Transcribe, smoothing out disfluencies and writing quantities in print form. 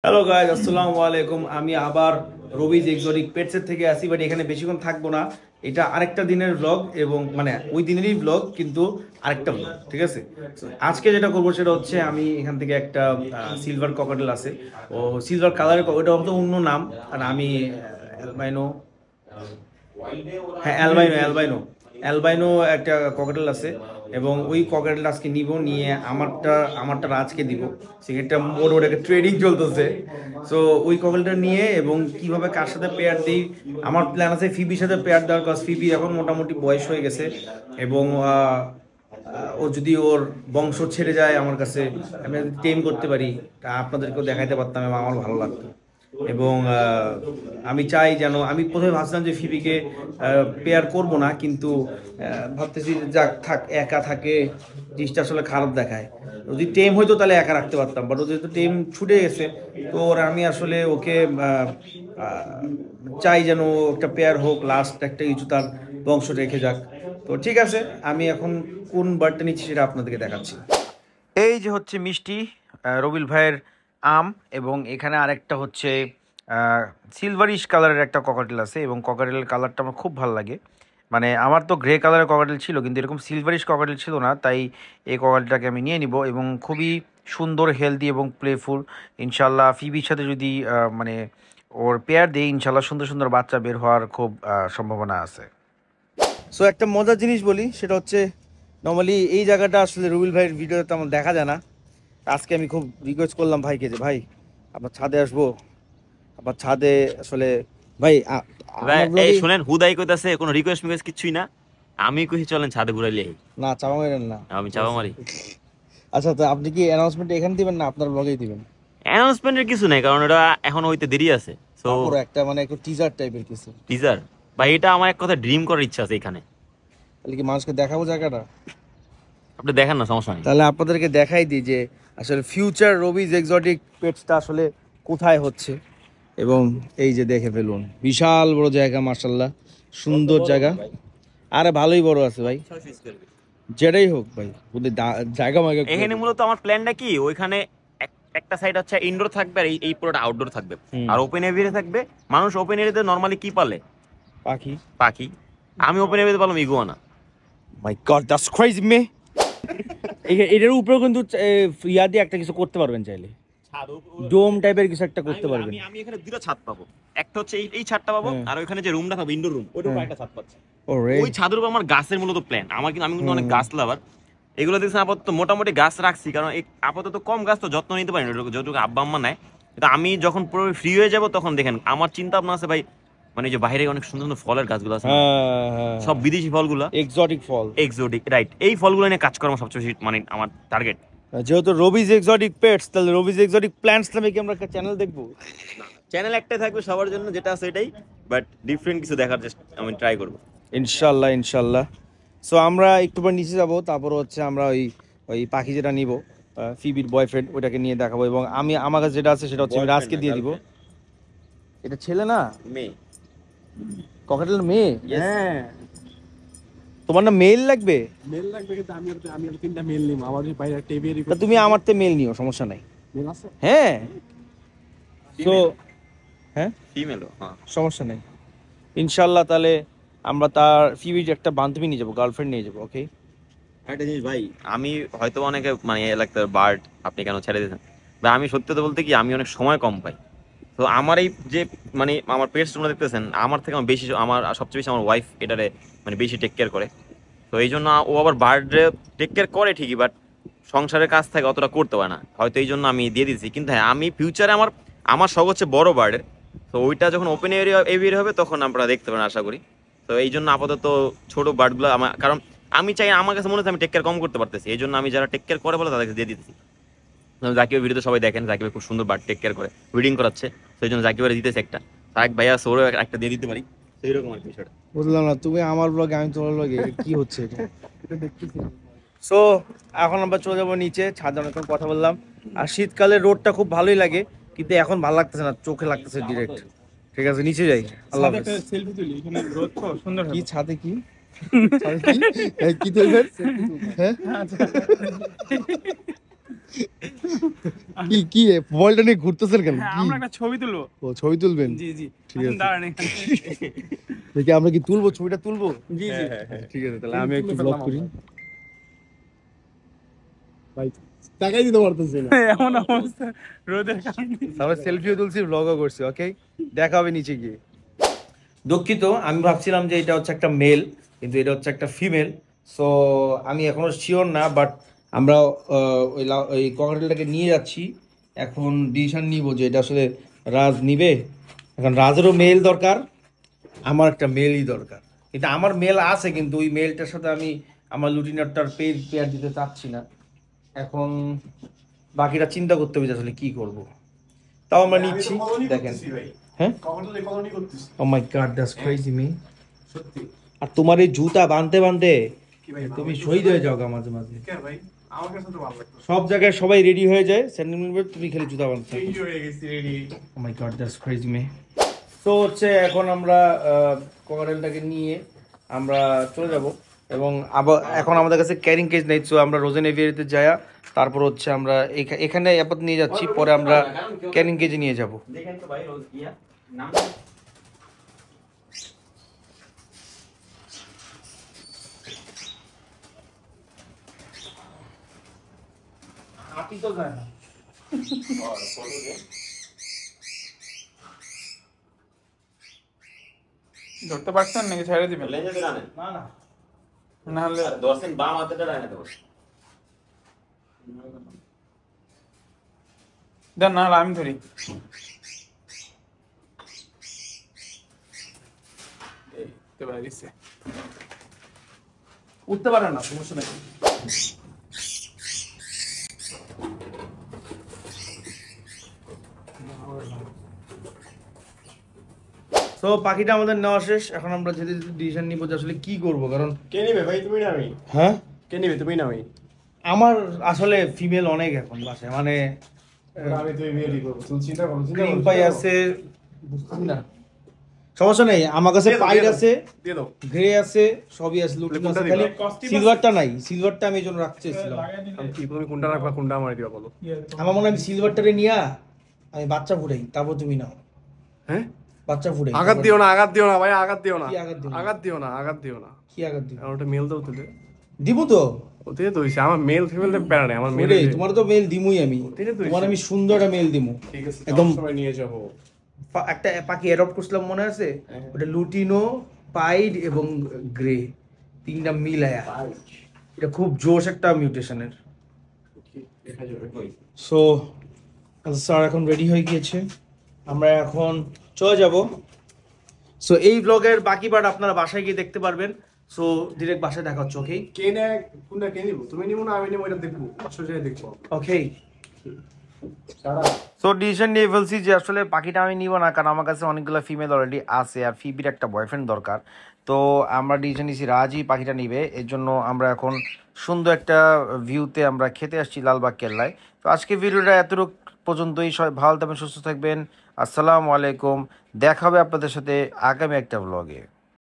Hello guys, আসসালামু আলাইকুম। আমি আবার রবিজ এক্সোটিক পেটসের থেকে আসি, বাট এখানে বেশিক্ষণ থাকবো না। এটা আরেকটা দিনের ব্লগ, এবং মানে ওই দিনেরই ব্লগ, কিন্তু আরেকটা ব্লগ, ঠিক আছে। So, আজকে যেটা করবো সেটা হচ্ছে আমি এখান থেকে একটা সিলভার ককাটেল আছে, ও সিলভার কালারের, ওটা হয়তো অন্য নাম। আর আমি অ্যালবাইনো, হ্যাঁ অ্যালবাইনো অ্যালবাইনো অ্যালবাইনো একটা ককাটেল আছে, এবং ওই ককাটেলটা আজকে নিব, নিয়ে আমারটা রাজকে দিব। সেক্ষেত্রে ওর ওটাকে ট্রেডিং চলতেছে। সো ওই ককাটেলটা নিয়ে, এবং কিভাবে কার সাথে পেয়ার দিই, আমার প্ল্যান আছে ফিবির সাথে পেয়ার দেওয়ার, কাজ ফিবি এখন মোটামুটি বয়স হয়ে গেছে, এবং ও যদি ওর বংশ ছেড়ে যায় আমার কাছে, আমি টেম করতে পারি, তা আপনাদেরকেও দেখাইতে পারতাম এবং আমার ভালো লাগতো। এবং আমি চাই যেন, আমি প্রথমে ভাবছিলাম যে ফিবিকে পেয়ার করব না, কিন্তু ভাবতেছি যে যাক থাক, একা থাকে জিনিসটা আসলে খারাপ দেখায়। যদি টেম হইতো তাহলে একা রাখতে পারতাম, বাট ও যেহেতু টেম ছুটে গেছে, তো আমি আসলে ওকে চাই যেন ও একটা পেয়ার হোক, লাস্ট একটা কিছু তার বংশ রেখে যাক। তো ঠিক আছে, আমি এখন কোন বার্ডটা নিচ্ছি সেটা আপনাদেরকে দেখাচ্ছি। এই যে হচ্ছে মিষ্টি, রবিল ভাইয়ের আম, এবং এখানে আরেকটা হচ্ছে সিলভারিশ কালারের একটা ককাটেল আছে, এবং ককাটেলের কালারটা আমার খুব ভালো লাগে। মানে আমার তো গ্রে কালারের ককাটেল ছিল, কিন্তু এরকম সিলভারিশ ককাটেল ছিল না, তাই এই ককাটেলটাকে আমি নিয়ে নিব। এবং খুবই সুন্দর, হেলদি এবং প্লেফুল। ইনশাল্লাহ ফিবির সাথে যদি মানে ওর পেয়ার দিয়ে, ইনশাল্লাহ সুন্দর সুন্দর বাচ্চা বের হওয়ার খুব সম্ভাবনা আছে। সো একটা মজার জিনিস বলি, সেটা হচ্ছে নর্মালি এই জায়গাটা আসলে রুবেল ভাইয়ের ভিডিওতে তেমন দেখা যায় না। আজকে আমি খুব রিকোয়েস্ট করলাম ভাইকে যে ভাই আপনার ছাদে আসবো, আপনার ছাদে আসলে ভাই ভাই আমার এই ব্লগে শুনেন, হুদাই কইতাছে, কোনো রিকোয়েস্ট মিকোয়েস্ট কিছুই না। আমি কইছি চলেন ছাদে ঘুরাইলে না চাপা মারেন না। আমি চাপা মারি। আচ্ছা, তো আপনি কি অ্যানাউন্সমেন্ট এখানে দিবেন না আপনার ব্লগেই দিবেন? অ্যানাউন্সমেন্টের কিছু নাই, কারণ এটা এখন হইতে দেরি আছে। সো তারপর একটা মানে একটু টিজার টাইপের কিছু, টিজার, ভাই এটা আমার এক কথা ড্রিম করার ইচ্ছা আছে এখানে। তাহলে কি মানুষকে দেখাবো জায়গাটা? আপনি দেখেন না, সমস্যা নেই। তাহলে আপনাদেরকে দেখাই দিই যে আসলে ফিউচার রবিজ এক্সোটিক পেটসটা আসলে কোথায় হচ্ছে। এবং এই যে দেখে ফেলুন, বিশাল বড় জায়গা, মার্শাল্লাহ সুন্দর জায়গা। আরে ভালোই বড় আছে ভাই, যেটাই হোক ভাই, জায়গা মায়গা করে এখানে দিন। মূলত আমার প্ল্যানটা কি, ওইখানে একটা সাইড হচ্ছে ইনডোর থাকবে, আর এই পুরোটা আউটডোর থাকবে। হুম। আর ওপেন এরিয়া থাকবে। মানুষ ওপেন এরিয়াতে নর্মালি কি পালে? পাখি। পাখি। আমি ওপেন এরিয়াতে পারলাম iguana. My god, that's crazy মে। এটার উপরে কিন্তু ইয়া দিয়ে একটা কিছু করতে পারবেন চাইলে, ডোম টাইপের কিছু একটা করতে পারবেন। আমি আমি এখানে দুটো ছাদ পাবো। একটা হচ্ছে এই ছাদটা পাবো, হ্যাঁ। আর ওইখানে যে রুমটা থাকবে ইনডোর রুম, ওইটার উপর হ্যাঁ। একটা ছাদ পাচ্ছি। ওরে। ওই ছাদের উপর আমার গাছের মূলত প্ল্যান। আমি কিন্তু অনেক হুম। গাছ লাভার। এগুলো দেখছেন আপাতত মোটামুটি গাছ রাখছি, কারণ আপাতত কম গাছ, তো যত্ন নিতে পারি না যতটুকু আব্বা আম্মা নেয়। কিন্তু আমি যখন পুরো ফ্রি হয়ে যাব, তখন দেখেন আমার চিন্তা ভাবনা আছে ভাই, মানে যে বাইরে অনেক সুন্দর সুন্দর ফলের গাছগুলো আছে না, হ্যাঁ হ্যাঁ, সব বিদেশি ফলগুলো, এক্সোটিক ফল। এক্সোটিক, রাইট, এই ফলগুলো নিয়ে কাজ করা আমার সবচেয়ে বেশি, মানে আমার টার্গেট। যেহেতু রবিজ এক্সোটিক পেটস, তাহলে রবিজ এক্সোটিক প্ল্যান্টস নামে কি আমরা একটা চ্যানেল দেখবো? চ্যানেল একটাই থাকবে সবার জন্য, যেটা আছে এটাই, বাট ডিফারেন্ট কিছু দেখার চেষ্টা আমি ট্রাই করবো। ইনশাল্লাহ ইনশাল্লাহ। সো আমরা একটু পর নিচে যাব, তারপর হচ্ছে আমরা ওই ওই পাখি যেটা নিব, ফিবির বয়ফ্রেন্ড, ওটাকে নিয়ে দেখাবো। এবং আমার কাছে যেটা আছে সেটা হচ্ছে আমি রাজকে দিয়ে দিব। এটা ছেলে না মেয়ে। ককাটেল মেয়ে? হ্যাঁ। তোমার না মেল লাগবে? মেল লাগবে, কিন্তু আমি আর তিনটা মেল নিব। আমাদের বাইরে একটা এবিআই তা তুমি আমারতে মেল নিও, সমস্যা নাই। মেল আছে। হ্যাঁ। তো হ্যাঁ, ফিমেল, হ্যাঁ। সমস্যা নেই ইনশাল্লাহ। তাহলে আমরা তার ফিবির একটা বান্ধবী নিয়ে যাবো, গার্লফ্রেন্ড নিয়ে যাবো, ওকে? একটা জিনিস ভাই, আমি হয়তো অনেকে মানে এলাকার বার্ড আপনি কেন ছেড়ে দিয়েছেন, বা আমি সত্যি তো বলতে কি, আমি অনেক সময় কম পাই। তো আমার এই যে মানে আমার পেটস তোমরা দেখতেছেন, আমার থেকে আমার বেশি, আমার সবচেয়ে বেশি আমার ওয়াইফ এটারে মানে বেশি টেক কেয়ার করে। তো এই জন্য ও আবার বার্ডে টেক কেয়ার করে ঠিকই, বাট সংসারের কাজ থেকে অতটা করতে পারে না, হয়তো এই জন্য আমি দিয়ে দিচ্ছি। কিন্তু হ্যাঁ, আমি ফিউচারে আমার আমার শখ হচ্ছে বড় বার্ডের। তো ওইটা যখন ওপেন এরিয়া হবে, তখন আপনারা দেখতে পারেন আশা করি। তো এই জন্য আপাতত ছোট বার্ডগুলো আমার, কারণ আমি চাই, আমার কাছে মনে হচ্ছে আমি টেক কেয়ার কম করতে পারতেছি, এই জন্য আমি যারা টেক কেয়ার করে বলে তাদেরকে দিয়ে দিতেছি। জাকিবের ভিডিওতে সবাই দেখেন, জাকিবের খুব সুন্দর বার্ড টেক কেয়ার করে, ব্রিডিং করাচ্ছে, সেই জন্য জাকিবের দিতেছে একটা। তাক ভাইয়া সৌরভ একটা দিয়ে দিতে পারি, সেই রকম আর কি বিষয়টা। বুঝলাম না, তুমি আমার ব্লগে আমি তোমার ব্লগে, কি হচ্ছে এটা? এটা দেখতেছি। সো এখন আমরা চলে যাবো নিচে, ছাদে অনেকক্ষণ কথা বললাম। আর শীতকালে রোদটা খুব ভালোই লাগে, কিন্তু এখন ভালো লাগতেছে না, চোখে লাগতেছে ডিরেক্ট। ঠিক আছে, নিচে যাই। আল্লাহ ছাদে একটা হাফেজ। সেলফি তুলি, এখানে রোদ তো সুন্দর কি হবে। ছাদে কি? ছাদে কি? এই, কি তুলবেন? হ্যাঁ। কি কি মোবাইলটা নিয়ে ঘুরতেছেন কেন? হ্যাঁ কি আমরা একটা ছবি তুলবো। ও ছবি তুলবেন? জি জি ঠিক আছে। দাঁড়ান এখানে। দেখি আমরা কি তুলবো, ছবিটা তুলবো? জি জি ঠিক আছে, তাহলে আমি একটু তুলে ব্লগ ফেললাম করি। আমরা। ভাই টাকাই দিতে পারতেছি না। এমন অবস্থা রোদের কারণে। আমরা সেলফিও তুলছি, ব্লগও করছি। ওকে, দেখা হবে নিচে গিয়ে। দুঃখিত, আমি ভাবছিলাম যে এটা হচ্ছে একটা মেল, কিন্তু এটা হচ্ছে একটা ফিমেল। সো আমি এখনো শিওর না, বাট আমরা ওই ককাটেলটাকে নিয়ে যাচ্ছি। এখন ডিসিশন নিব যে এটা আসলে রাজ নিবে। এখন রাজেরও মেল দরকার, আমার একটা মেলই দরকার। কিন্তু আমার মেল আছে, কিন্তু ওই মেলটার সাথে আমি আমার লুটিনারটার পেয়ার দিতে চাচ্ছি না। এখন বাকিটা চিন্তা করতে হবে যে আসলে কি করব। তাও আমরা নিচ্ছি, দেখেন। হ্যাঁ, ও my god, that's crazy me. সত্যি আর তোমার এই জুতা বানতে বানতে কি ভাই, তুমি শহীদ হয়ে যাও গা মাঝে মাঝে। ভাই আমার কাছে তো ভালো লাগতো। সব জায়গায় সবাই রেডি হয়ে যায়, স্যান্ডেল তুমি খালি জুতা বানতে। চেঞ্জ হয়ে গেছি ready. Oh my god, that's crazy me. তো হচ্ছে এখন আমরা ককাটেলটাকে নিয়ে আমরা চলে যাব, এবং আবার এখন আমাদের কাছে ক্যারিং কেজ নেই। সো আমরা রোজেন এভিয়ারিতে যাই, তারপর হচ্ছে আমরা এখানে আপাতত নিয়ে যাচ্ছি, পরে আমরা ক্যারিং কেজে নিয়ে যাব। দেখেন তো ভাই রোজ ইয়া নাম আপনি তো যায় না। ধরতে পারছেন নাকি ছেড়ে দিবেন? লেঞ্জে টানেন না না, না হলে দর্শন বাম হাতেটা ডাইনে দেবো। দেন, না হলে আমি ধরি। এই তো বাইরে গেছে। উঠতে পারে না, সমস্যা নেই। তো পাখিটা আমাদের নেওয়া শেষ। এখন আমরা যেতে যেতে ডিসিশন নিব যে আসলে কি করব, কারণ কে নিবে ভাই, তুমি না আমি? হ্যাঁ, কে নিবে, তুমি না আমি? আমার আসলে ফিমেল অনেক এখন বাসায়, মানে আমি তুমি বিয়ে করবো, তুমি চিন্তা করো। ক্রিম পাই আছে, বুঝতেছি না। সমস্যা নেই, আমার কাছে পাইড আছে, দিয়ে দাও। গ্রে আছে, সবই আছে, লুটিন আছে, খালি সিলভারটা নাই। সিলভারটা আমি এই জন্য রাখতে চাইছিলাম। কি তুমি কোনটা রাখবা, কোনটা আমার দিবা বলো? আমার মনে হয় আমি সিলভারটারে নিয়া আমি বাচ্চা ফুটাই, তারপর তুমি নাও। হ্যাঁ, বাচ্চা ফুটাই। আঘাত দিও না, আঘাত দিও না ভাই, আঘাত দিও না, কি আঘাত দিও না? আঘাত দিও না, আঘাত দিও না। কি আঘাত দিব? আর ওটা মেল দাও তুলে। দিব তো। ওতে তো হইছে, আমার মেল ফিমেল প্যারা নেই, আমার মেল। ওরে, তোমার তো মেল দিমুই আমি। ওটাই তো তোমার আমি সুন্দর একটা মেল দিমু। ঠিক আছে, একদম। সবাই নিয়ে যাবো। একটা পাখি অ্যাডপ্ট করছিলাম, মনে আছে? ওটা লুটিনো, পাইড এবং গ্রে, তিনটা মিলায়া। এটা খুব জোশ একটা মিউটেশনের। দেখা যাবে। সো স্যার এখন রেডি হয়ে গিয়েছে, আমরা এখন চলে যাব। সো এই ব্লগের বাকি পার্ট আপনারা বাসায় গিয়ে দেখতে পারবেন। সো ডিরেক্ট বাসায় দেখা হচ্ছে। ওকে কে নেয়, কোনটা কে নিব? তুমি নিব না আমি নিব, এটা দেখবো, পাঁচশো জায়গায় দেখবো। ওকে। সো ডিসিশন নিয়ে ফেলছি যে আসলে পাখিটা আমি নিব না, কারণ আমার কাছে অনেকগুলো ফিমেল অলরেডি আছে, আর ফিবির একটা বয়ফ্রেন্ড দরকার। তো আমরা ডিসিশন নিয়েছি রাজই পাখিটা নিবে। এর জন্য আমরা এখন সুন্দর একটা ভিউতে আমরা খেতে আসছি লালবাগ কেল্লায়। তো আজকে ভিডিওটা এতটুকু পর্যন্তই। সবাই ভালো থাকবেন, সুস্থ থাকবেন। আসসালামু আলাইকুম। দেখা হবে আপনাদের সাথে আগামী একটা ব্লগে।